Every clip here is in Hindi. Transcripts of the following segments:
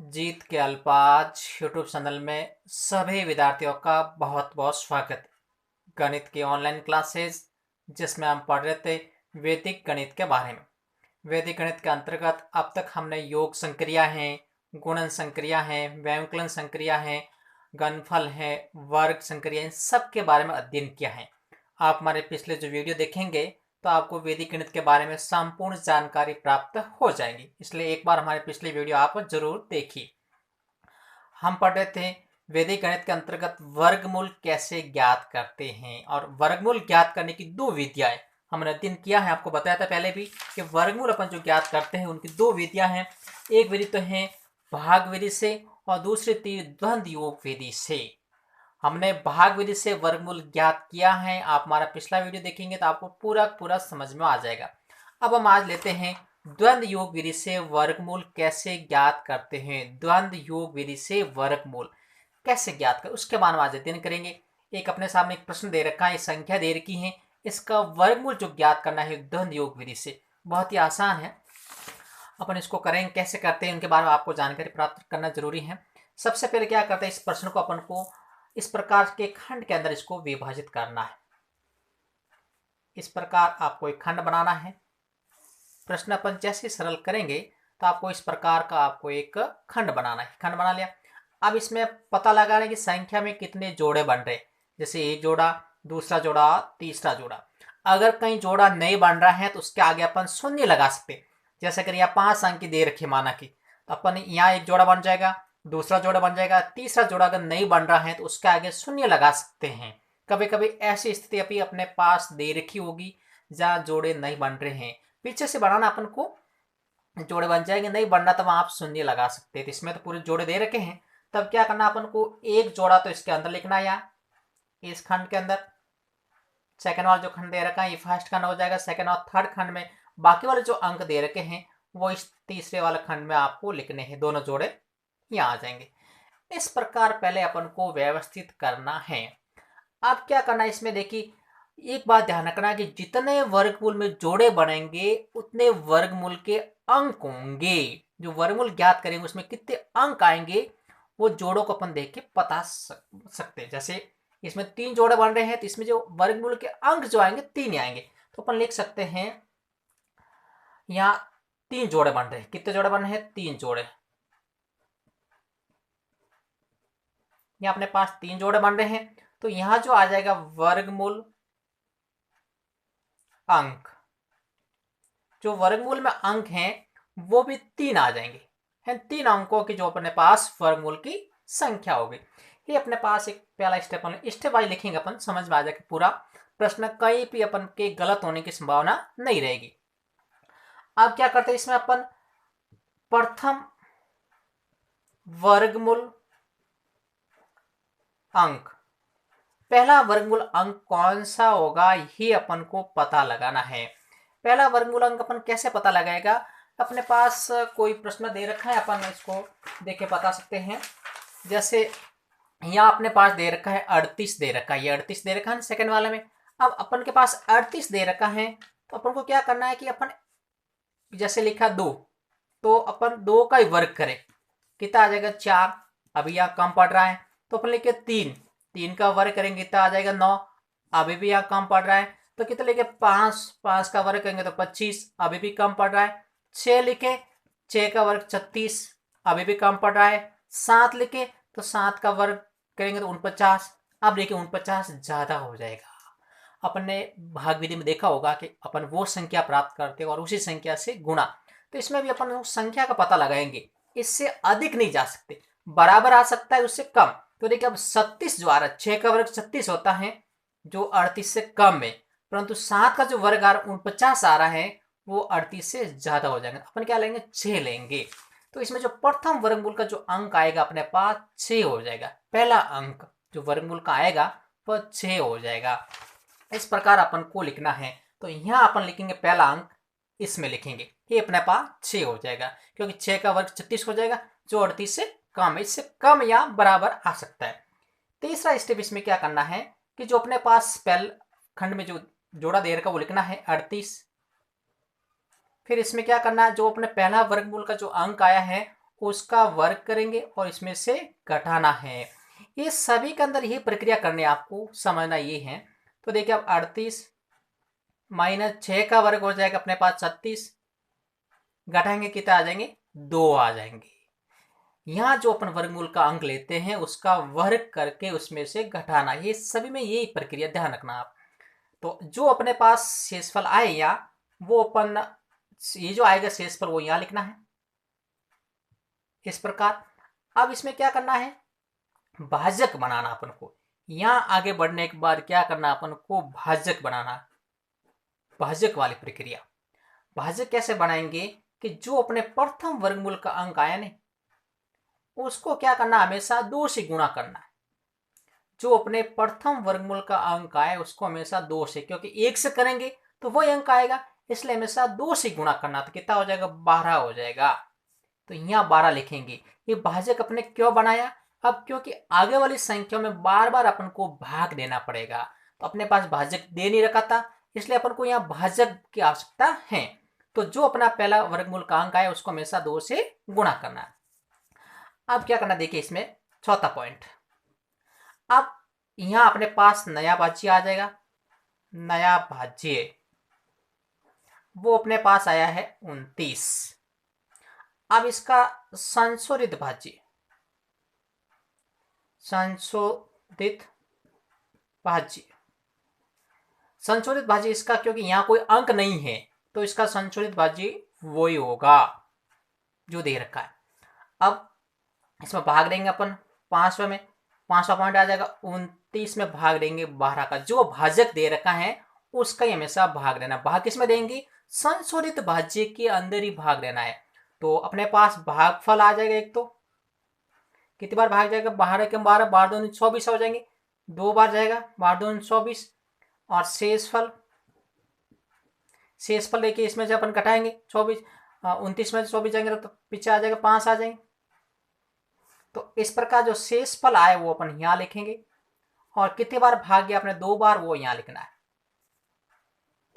जीत के अल्पाज यूट्यूब चैनल में सभी विद्यार्थियों का बहुत बहुत स्वागत। गणित की ऑनलाइन क्लासेस जिसमें हम पढ़ रहे थे वैदिक गणित के बारे में। वैदिक गणित के अंतर्गत अब तक हमने योग संक्रिया हैं, गुणन संक्रिया हैं, व्यंकलन संक्रिया हैं, घनफल है, वर्ग संक्रिया, इन सब के बारे में अध्ययन किया है। आप हमारे पिछले जो वीडियो देखेंगे तो आपको वैदिक गणित के बारे में संपूर्ण जानकारी प्राप्त हो जाएगी, इसलिए एक बार हमारे पिछले वीडियो आप जरूर देखिए। हम पढ़ रहे थे वैदिक गणित के अंतर्गत वर्गमूल कैसे ज्ञात करते हैं, और वर्गमूल ज्ञात करने की दो विधियां हमने अध्ययन किया है। आपको बताया था पहले भी कि वर्गमूल अपन जो ज्ञात करते हैं उनकी दो विधियां हैं। एक विधि तो है भाग विधि से और दूसरी थी द्वंद्व योग विधि से। हमने भाग विधि से वर्गमूल ज्ञात किया है। आप हमारा पिछला वीडियो देखेंगे तो आपको पूरा पूरा समझ में आ जाएगा। अब हम आज लेते हैं द्वंद्व योग विधि से वर्गमूल कैसे ज्ञात करते हैं। द्वंद्व योग विधि से वर्गमूल कैसे ज्ञात कर, उसके बारे में आज अध्ययन करेंगे। एक अपने सामने एक प्रश्न दे रखा है, संख्या दे रखी है, इसका वर्गमूल जो ज्ञात करना है द्वंद्व योग विधि से, बहुत ही आसान है। अपन इसको करेंगे, कैसे करते हैं उनके बारे में आपको जानकारी प्राप्त करना जरूरी है। सबसे पहले क्या करते हैं, इस प्रश्न को अपन को इस प्रकार के खंड के अंदर इसको विभाजित करना है। इस प्रकार आपको एक खंड बनाना है। प्रश्न अपन जैसे सरल करेंगे तो आपको इस प्रकार का आपको एक खंड बनाना है। खंड बना लिया। अब इसमें पता लगा रहे कि संख्या में कितने जोड़े बन रहे, जैसे एक जोड़ा, दूसरा जोड़ा, तीसरा जोड़ा। अगर कहीं जोड़ा नहीं बन रहा है तो उसके आगे अपन शून्य लगा सकते। जैसे अगर यहाँ 5 अंक की दे रखी माना की, तो अपन यहाँ एक जोड़ा बन जाएगा, दूसरा जोड़ा बन जाएगा, तीसरा जोड़ा अगर नहीं बन रहा है तो उसके आगे शून्य लगा सकते हैं। कभी कभी ऐसी स्थिति अभी अपने पास दे रखी होगी जहाँ जोड़े नहीं बन रहे हैं, पीछे से बढ़ाना अपन को जोड़े बन जाएंगे, नहीं बनना तो वहां आप शून्य लगा सकते हैं। तो इसमें तो पूरे जोड़े दे रखे हैं, तब क्या करना अपन को एक जोड़ा तो इसके अंदर लिखना है, यहाँ इस खंड के अंदर। सेकंड वाला जो खंड दे रखा है ये फर्स्ट खंड हो जाएगा। सेकंड और थर्ड खंड में बाकी वाले जो अंक दे रखे हैं वो इस तीसरे वाले खंड में आपको लिखने हैं, दोनों जोड़े यहाँ आ जाएंगे। इस प्रकार पहले अपन को व्यवस्थित करना है। अब क्या करना है, इसमें देखिए एक बात ध्यान रखना कि जितने वर्गमूल में जोड़े बनेंगे उतने वर्गमूल के अंक होंगे। जो वर्गमूल ज्ञात करेंगे उसमें कितने अंक आएंगे वो जोड़ों को अपन देख के बता सकते हैं। जैसे इसमें 3 जोड़े बन रहे हैं तो इसमें जो वर्गमूल के अंक जो आएंगे 3 आएंगे, तो अपन लिख सकते हैं यहाँ 3 जोड़े बन रहे हैं। कितने जोड़े बन रहे हैं? 3 जोड़े। यहाँ अपने पास 3 जोड़े बन रहे हैं, तो यहाँ जो आ जाएगा वर्गमूल अंक, जो वर्गमूल में अंक हैं वो भी 3 आ जाएंगे। है 3 अंकों की जो अपने पास वर्गमूल की संख्या होगी। ये अपने पास एक पहला स्टेप, स्टेप वाइज लिखेंगे अपन, समझ में आ जाएगा पूरा प्रश्न, कहीं भी अपन के गलत होने की संभावना नहीं रहेगी। अब क्या करते हैं, इसमें अपन प्रथम वर्गमूल अंक, पहला वर्गमूल अंक कौन सा होगा ये अपन को पता लगाना है। पहला वर्गमूल अंक अपन कैसे पता लगाएगा, अपने पास कोई प्रश्न दे रखा है, अपन इसको देख के बता सकते हैं। जैसे यहाँ अपने पास दे रखा है 38 दे रखा है, ये 38 दे रखा है सेकंड वाले में। अब अपन के पास 38 दे रखा है तो अपन को क्या करना है कि अपन जैसे लिखा 2, तो अपन 2 का ही वर्ग करें, कितना आ जाएगा 4। अभी यहाँ कम पड़ रहा है तो अपन लिखे 3, 3 का वर्ग करेंगे कितना आ जाएगा 9। अभी भी यहाँ कम पड़ रहा है तो कितना लिखे 5, 5 का वर्ग करेंगे तो 25, अभी भी कम पड़ रहा है। 6 लिखे, 6 का वर्ग 36, अभी भी कम पड़ रहा है। 7 लिखे तो 7 का वर्ग करेंगे तो 49, अब देखिए 49 ज्यादा हो जाएगा। अपन ने भाग विधि में देखा होगा कि अपन वो संख्या प्राप्त करते हैं और उसी संख्या से गुणा, तो इसमें भी अपन उस संख्या का पता लगाएंगे। इससे अधिक नहीं जा सकते, बराबर आ सकता है उससे कम। तो देखिए अब 36 जो आ रहा है, 6 का वर्ग 36 होता है जो 38 से कम है, परंतु 7 का जो वर्ग आ रहा 49 आ रहा है वो 38 से ज्यादा हो जाएगा। अपन क्या लेंगे 6 लेंगे। तो इसमें जो प्रथम वर्गमूल का जो अंक आएगा अपने पास 6 हो जाएगा। पहला अंक जो वर्गमूल का आएगा वह 6 हो जाएगा। इस प्रकार अपन को लिखना है। तो यहाँ अपन लिखेंगे पहला अंक, इसमें लिखेंगे, ये अपने पास 6 हो जाएगा, क्योंकि 6 का वर्ग 36 हो जाएगा जो 38 से कम है, इससे कम या बराबर आ सकता है। तीसरा स्टेप इसमें क्या करना है कि जो अपने पास पहले खंड में जो जोड़ा दे रखा वो लिखना है 38। फिर इसमें क्या करना है, जो अपने पहला वर्गमूल का जो अंक आया है उसका वर्ग करेंगे और इसमें से घटाना है। ये सभी के अंदर ये प्रक्रिया करनी आपको समझना ये है। तो देखिए अब 38 माइनस 6 का वर्ग हो जाएगा अपने पास 36, घटाएंगे कितना आ जाएंगे 2 आ जाएंगे। यहाँ जो अपन वर्गमूल का अंक लेते हैं उसका वर्ग करके उसमें से घटाना, ये सभी में यही प्रक्रिया ध्यान रखना आप। तो जो अपने पास शेषफल आए या वो अपन ये जो आएगा शेषफल वो यहाँ लिखना है इस प्रकार। अब इसमें क्या करना है, भाजक बनाना अपन को। यहाँ आगे बढ़ने के बाद क्या करना अपन को, भाजक बनाना, भाजक वाली प्रक्रिया। भाजक कैसे बनाएंगे कि जो अपने प्रथम वर्गमूल का अंक आया ना उसको क्या करना, हमेशा 2 से गुणा करना है। जो अपने प्रथम वर्गमूल का अंक आए उसको हमेशा 2 से, क्योंकि 1 से करेंगे तो वही अंक आएगा, इसलिए हमेशा 2 से गुणा करना। तो कितना हो जाएगा, 12 हो जाएगा। तो यहाँ 12 लिखेंगे। ये भाजक अपने क्यों बनाया, अब क्योंकि आगे वाली संख्या में बार बार अपन को भाग देना पड़ेगा, तो अपने पास भाजक दे नहीं रखा था, इसलिए अपन को यहाँ भाजक की आवश्यकता है। तो जो अपना पहला वर्गमूल का अंक आए उसको हमेशा 2 से गुणा करना है। अब क्या करना, देखिए इसमें चौथा पॉइंट। अब यहां अपने पास नया भाज्य आ जाएगा, नया भाज्य वो अपने पास आया है 29। अब इसका संशोधित भाज्य, संशोधित भाज्य, संशोधित भाज्य इसका, क्योंकि यहां कोई अंक नहीं है तो इसका संशोधित भाज्य वही होगा जो दे रखा है। अब इसमें भाग देंगे अपन 5वें में, 5वां पॉइंट आ जाएगा 29 में भाग देंगे 12 का। जो भाजक दे रखा है उसका ही हमेशा भाग देना। भाग किसमें देंगे, संशोधित भाज्य के अंदर ही भाग देना है। तो अपने पास भागफल आ जाएगा एक, तो कितनी बार भाग जाएगा, 12 के 12, 12 दूनी 24 हो जाएंगे, 2 बार जाएगा 12 दूनी 24। और शेषफल, शेषफल देखिए इसमें से अपन घटाएंगे 24, 29 में 24 जाएंगे तो पीछे आ जाएगा 5 आ जाएंगे। तो इस प्रकार जो शेषफल आए वो अपन यहां लिखेंगे, और कितनी बार भाग गया अपने 2 बार, वो यहां लिखना है।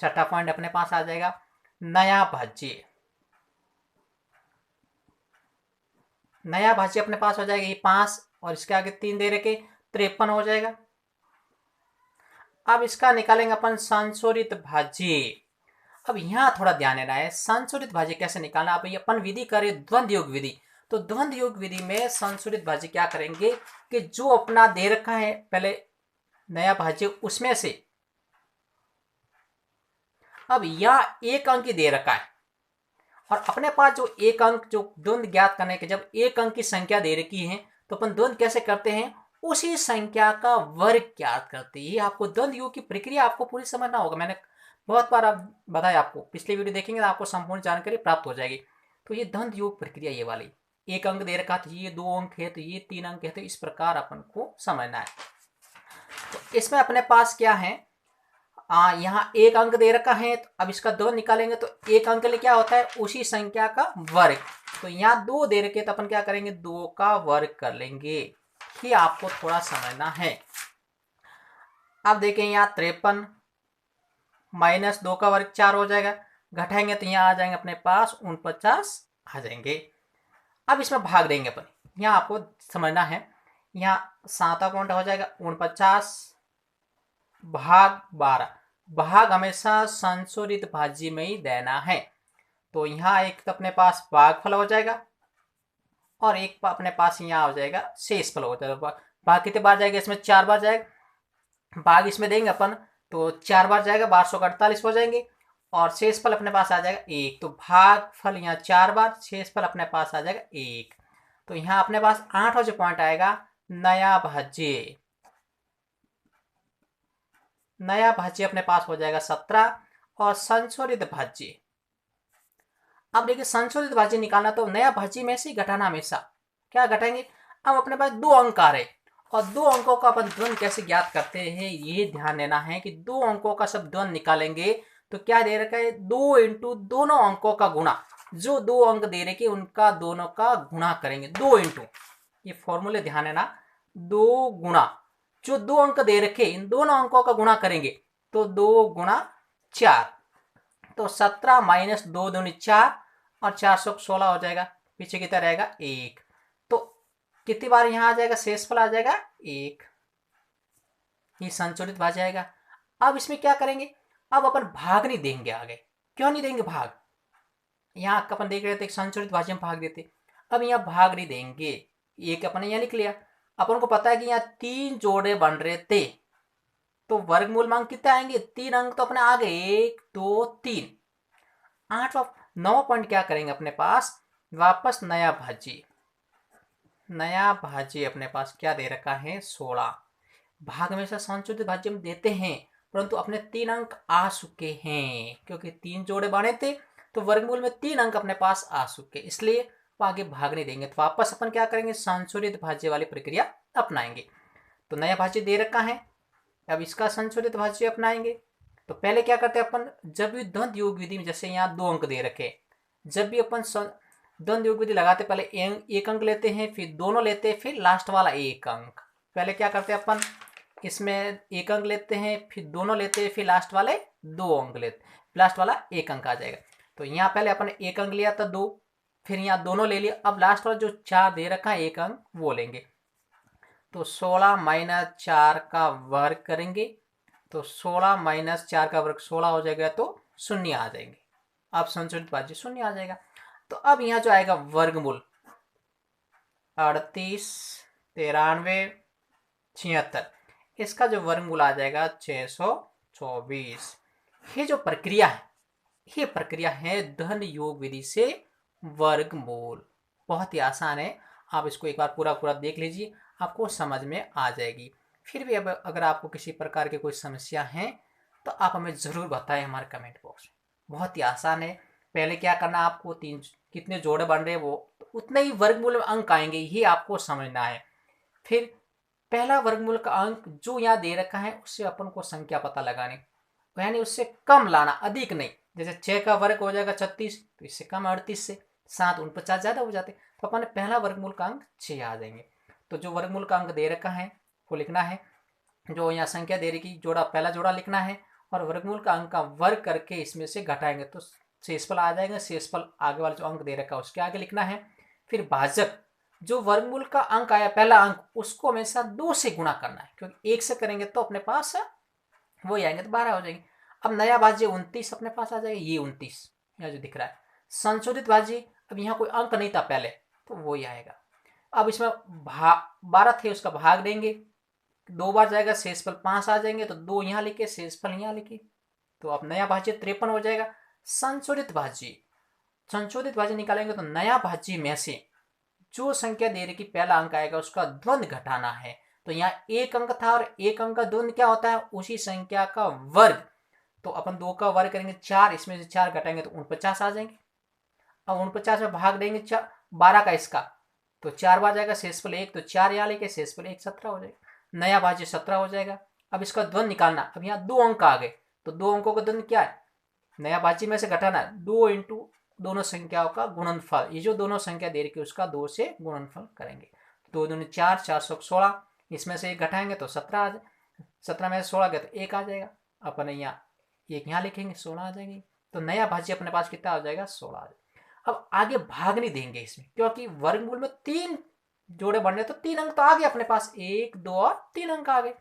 छठा पॉइंट अपने पास आ जाएगा नया भाज्य। नया भाज्य अपने पास हो जाएगा ये 5, और इसके आगे 3 दे रखे 53 हो जाएगा। अब इसका निकालेंगे अपन संशोधित भाज्य। अब यहां थोड़ा ध्यान देना है, संशोधित भाज्य कैसे निकालना। अब ये अपन विधि करें द्वंद्व योग विधि, तो द्वंद्व योग विधि में संशोधित भाज्य क्या करेंगे कि जो अपना दे रखा है पहले नया भाज्य उसमें से, अब यह एक अंक ही दे रखा है और अपने पास जो एक अंक, जो द्वंद्व ज्ञात करने के जब एक अंक की संख्या दे रखी है तो अपन द्वंद्व कैसे करते हैं, उसी संख्या का वर्ग ज्ञात करते हैं। ये आपको द्वंद्व योग की प्रक्रिया आपको पूरी समझना होगा। मैंने बहुत बार बताया आपको, पिछले वीडियो देखेंगे तो आपको संपूर्ण जानकारी प्राप्त हो जाएगी। तो ये द्वंद्व योग प्रक्रिया ये वाली, एक अंक दे रखा तो ये 2 अंक है, तो ये 3 अंक है, तो इस प्रकार अपन को समझना है। तो इसमें अपने पास क्या है, यहाँ एक अंक दे रखा है, तो अब इसका 2 निकालेंगे तो एक अंक के लिए क्या होता है, उसी संख्या का वर्ग। तो यहाँ 2 दे रखे तो अपन क्या करेंगे, 2 का वर्ग कर लेंगे। ये आपको थोड़ा समझना है। अब देखें यहाँ 53 माइनस 2 का वर्ग 4 हो जाएगा, घटाएंगे तो यहाँ आ जाएंगे अपने पास 49 आ जाएंगे। अब इसमें भाग देंगे अपन, यहाँ आपको समझना है। यहाँ 7वां पॉइंट हो जाएगा 49 भाग 12। भाग हमेशा संशोधित भाज्य में ही देना है। तो यहाँ एक तो अपने पास भागफल हो जाएगा और एक अपने पास यहाँ हो जाएगा शेषफल हो जाएगा। भाग कितने बार जाएगा, इसमें 4 बार जाएगा। भाग इसमें देंगे अपन तो 4 बार जाएगा, 1248 हो जाएंगे, और शेषफल अपने पास आ जाएगा 1। तो भागफल यहाँ 4 बार, शेषफल अपने पास आ जाएगा 1। तो यहाँ अपने पास 8वां जो पॉइंट आएगा नया भाज्य। नया भाज्य अपने पास हो जाएगा 17 और संशोधित भाज्य। अब देखिए संशोधित भाज्य निकालना तो नया भाज्य में से ही घटाना, हमेशा क्या घटाएंगे। अब अपने पास 2 अंक आ रहे और 2 अंकों का अपन द्वंद्व कैसे ज्ञात करते हैं, ये ध्यान देना है कि 2 अंकों का सब द्वंद्व निकालेंगे तो क्या दे रखा है, 2 इंटू दोनों अंकों का गुणा। जो 2 अंक दे रखे उनका दोनों का गुणा करेंगे, 2 इंटू, ये फॉर्मूले ध्यान देना, 2 गुणा जो 2 अंक दे रखे इन दोनों अंकों का गुणा करेंगे तो 2 गुणा 4। तो 17 माइनस 2 दूनी 4 और 416 हो जाएगा। पीछे कितना रहेगा 1। तो कितनी बार यहाँ आ जाएगा, शेषफल आ जाएगा 1, ये संशोधित भाज्य आएगा। अब इसमें क्या करेंगे, अब अपन भाग नहीं देंगे आगे। क्यों नहीं देंगे भाग, यहाँ अपन देख रहे थे संशोधित भाज्य में भाग देते, अब यहाँ भाग नहीं देंगे। एक अपन ने यहाँ लिख लिया। अपन को पता है कि यहाँ 3 जोड़े बन रहे थे, तो वर्गमूल में अंक कितने आएंगे, 3 अंक तो अपने आ गए, 1 2 3। 8वां 9वां पॉइंट क्या करेंगे अपने पास, वापस नया भाज्य। नया भाज्य अपने पास क्या दे रखा है, 16। भाग में से संशोधित भाज्य में देते हैं, परंतु अपने 3 अंक आ चुके हैं, क्योंकि 3 जोड़े बने थे तो वर्गमूल में 3 अंक अपने पास आ चुके, इसलिए आगे भाग नहीं देंगे। तो वापस अपन क्या करेंगे, संशोधित भाज्य वाली प्रक्रिया अपनाएंगे। तो नया भाज्य दे रखा है, अब इसका संशोधित भाज्य अपनाएंगे। तो पहले क्या करते हैं अपन, जब भी द्वंद्व योग विधि में, जैसे यहाँ 2 अंक दे रखे, जब भी अपन द्वंद्व योग विधि लगाते पहले एक अंक लेते हैं, फिर दोनों लेते हैं, फिर लास्ट वाला 1 अंक। पहले क्या करते हैं अपन, इसमें 1 अंक लेते हैं, फिर दोनों लेते हैं, फिर लास्ट वाले 2 अंक लेते, लास्ट वाला 1 अंक आ जाएगा। तो यहाँ पहले अपन 1 अंक लिया था 2, फिर यहाँ दोनों ले लिया, अब लास्ट वाला जो 4 दे रखा है 1 अंक वो लेंगे। तो 16 माइनस 4 का वर्ग करेंगे, तो 16 माइनस 4 का वर्ग 16 हो जाएगा, तो शून्य आ जाएंगे। अब संशोधित भाज्य शून्य आ जाएगा। तो अब यहाँ जो आएगा वर्गमूल 38 93 76, इसका जो वर्गमूल आ जाएगा 624। ये जो प्रक्रिया है, ये प्रक्रिया है धन योग विधि से वर्गमूल। बहुत ही आसान है, आप इसको एक बार पूरा पूरा देख लीजिए, आपको समझ में आ जाएगी। फिर भी अब अगर आपको किसी प्रकार की कोई समस्या है तो आप हमें ज़रूर बताएं हमारे कमेंट बॉक्स में। बहुत ही आसान है, पहले क्या करना, आपको 3 कितने जोड़े बन रहे हैं वो, तो उतने ही वर्गमूल में अंक आएंगे, ये आपको समझना है। फिर पहला वर्गमूल का अंक जो यहाँ दे रखा है उससे अपन को संख्या पता लगानी, यानी उससे कम लाना, अधिक नहीं। जैसे 6 का वर्ग हो जाएगा 36, तो इससे कम 38 से 7 49 ज़्यादा हो जाते, तो अपन पहला वर्गमूल का अंक 6 आ जाएंगे। तो जो वर्गमूल का अंक दे रखा है वो लिखना है, जो यहाँ संख्या दे रही जोड़ा, पहला जोड़ा लिखना है, और वर्गमूल का अंक का वर्ग करके इसमें से घटाएंगे तो शेषफल आ जाएगा। शेषफल आगे वाला जो अंक दे रखा है उसके आगे लिखना है। फिर भाजक, जो वर्गमूल का अंक आया पहला अंक, उसको हमेशा 2 से गुणा करना है, क्योंकि 1 से करेंगे तो अपने पास वो आएंगे तो 12 हो जाएंगे। अब नया भाज्य 29 अपने पास आ जाएगा, ये 29 यहाँ जो दिख रहा है। संशोधित भाज्य, अब यहाँ कोई अंक नहीं था पहले, तो वो ही आएगा। अब इसमें 12 थे, उसका भाग देंगे, 2 बार जाएगा, शेषफल 5 आ जाएंगे, तो 2 यहाँ लिखे, शेषफल यहाँ लिखे, तो अब नया भाज्य 53 हो जाएगा। संशोधित भाज्य निकालेंगे तो नया भाज्य में से जो संख्या दे रही कि पहला अंक आएगा उसका द्वंद्व घटाना है। तो यहाँ 1 अंक था और 1 अंक का द्वंद्व क्या होता है, उसी संख्या का वर्ग। तो अपन 2 का वर्ग करेंगे 4, इसमें से 4 घटाएंगे तो 49 आ जाएंगे। अब 49 में भाग देंगे 12 का इसका, तो 4 बार जाएगा, शेषफल 1, तो 4 यहाँ लेके शेषफल 1 17 हो जाएगा। नया भाज्य 17 हो जाएगा। अब इसका द्वंद्व निकालना, अब यहाँ 2 अंक आ गए, तो 2 अंकों का द्वंद्व क्या है, नया भाज्य में से घटाना है, 2 इंटू दोनों संख्याओं का गुणनफल, ये जो दोनों संख्या दे रही है उसका 2 से गुणनफल करेंगे। 2 दूनी 4, 416, इसमें से 1 घटाएंगे तो 17 आ जाए, 17 में से 16 गया तो 1 आ जाएगा, अपन यहाँ 1 यहाँ लिखेंगे, 16 आ जाएंगे। तो नया भाज्य अपने पास कितना आ जाएगा, 16 आ जाएगा। अब आगे भाग नहीं देंगे इसमें, क्योंकि वर्गमूल में 3 जोड़े बढ़ने, तो 3 अंक तो आ गए अपने पास, 1 2 और 3 अंक आ गए।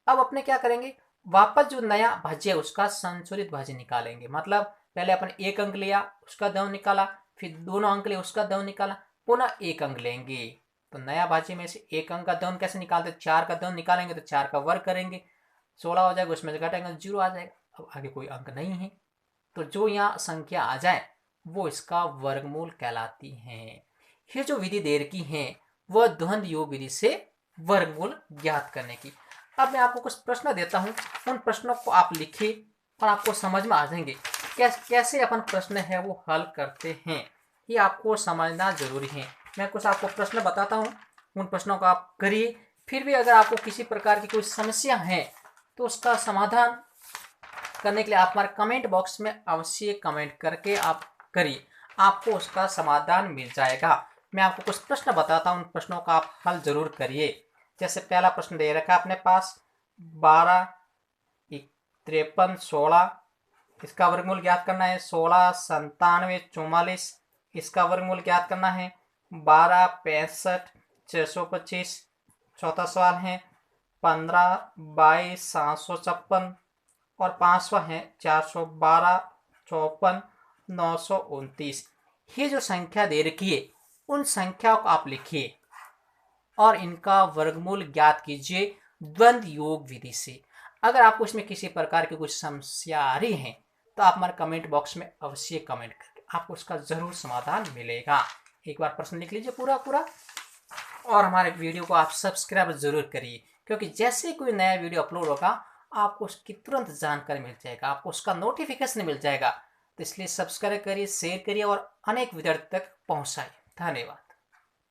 अब अपने क्या करेंगे, वापस जो नया भाज्य है उसका संशोधित भाज्य निकालेंगे। मतलब पहले अपन 1 अंक लिया, उसका द्वंद्व निकाला, फिर दोनों अंक लिए, उसका द्वंद्व निकाला, पुनः 1 अंक लेंगे। तो नया भाज्य में से 1 अंक का द्वंद्व कैसे निकालते, 4 का द्वंद्व निकालेंगे तो 4 का वर्ग करेंगे, 16 हो जाएगा, उसमें से घटाएंगे 0 आ जाएगा। अब आगे कोई अंक नहीं है, तो जो यहाँ संख्या आ जाए वो इसका वर्गमूल कहलाती है। ये जो विधि दे रखी है वह द्वंद्व योग विधि से वर्गमूल ज्ञात करने की। अब मैं आपको कुछ प्रश्न देता हूँ, उन प्रश्नों को आप लिखिए और आपको समझ में आ जाएंगे कैसे अपन प्रश्न है वो हल करते हैं, ये आपको समझना जरूरी है। मैं कुछ आपको प्रश्न बताता हूँ, उन प्रश्नों को आप करिए। फिर भी अगर आपको किसी प्रकार की कोई समस्या है तो उसका समाधान करने के लिए आप हमारे कमेंट बॉक्स में अवश्य कमेंट करके आप करिए, आपको उसका समाधान मिल जाएगा। मैं आपको कुछ प्रश्न बताता हूँ, उन प्रश्नों का आप हल जरूर करिए। जैसे पहला प्रश्न दे रखा है अपने पास 12 53 16, इसका वर्गमूल ज्ञात करना है। 16 97 44, इसका वर्गमूल ज्ञात करना है। 12, 65, 625। चौथा सवाल है 15, 22, 756 और पांचवा है 412, 54, 929। ये जो संख्या दे रखी है उन संख्याओं को आप लिखिए और इनका वर्गमूल ज्ञात कीजिए द्वंद्व योग विधि से। अगर आपको इसमें किसी प्रकार की कुछ समस्या आ रही है तो आप हमारे कमेंट बॉक्स में अवश्य कमेंट करके आपको उसका जरूर समाधान मिलेगा। एक बार प्रश्न लिख लीजिए पूरा पूरा और हमारे वीडियो को आप सब्सक्राइब जरूर करिए, क्योंकि जैसे कोई नया वीडियो अपलोड होगा आपको उसकी तुरंत जानकारी मिल जाएगा, आपको उसका नोटिफिकेशन मिल जाएगा। तो इसलिए सब्सक्राइब करिए, शेयर करिए और अनेक विद्यार्थियों तक पहुंचाइए। धन्यवाद।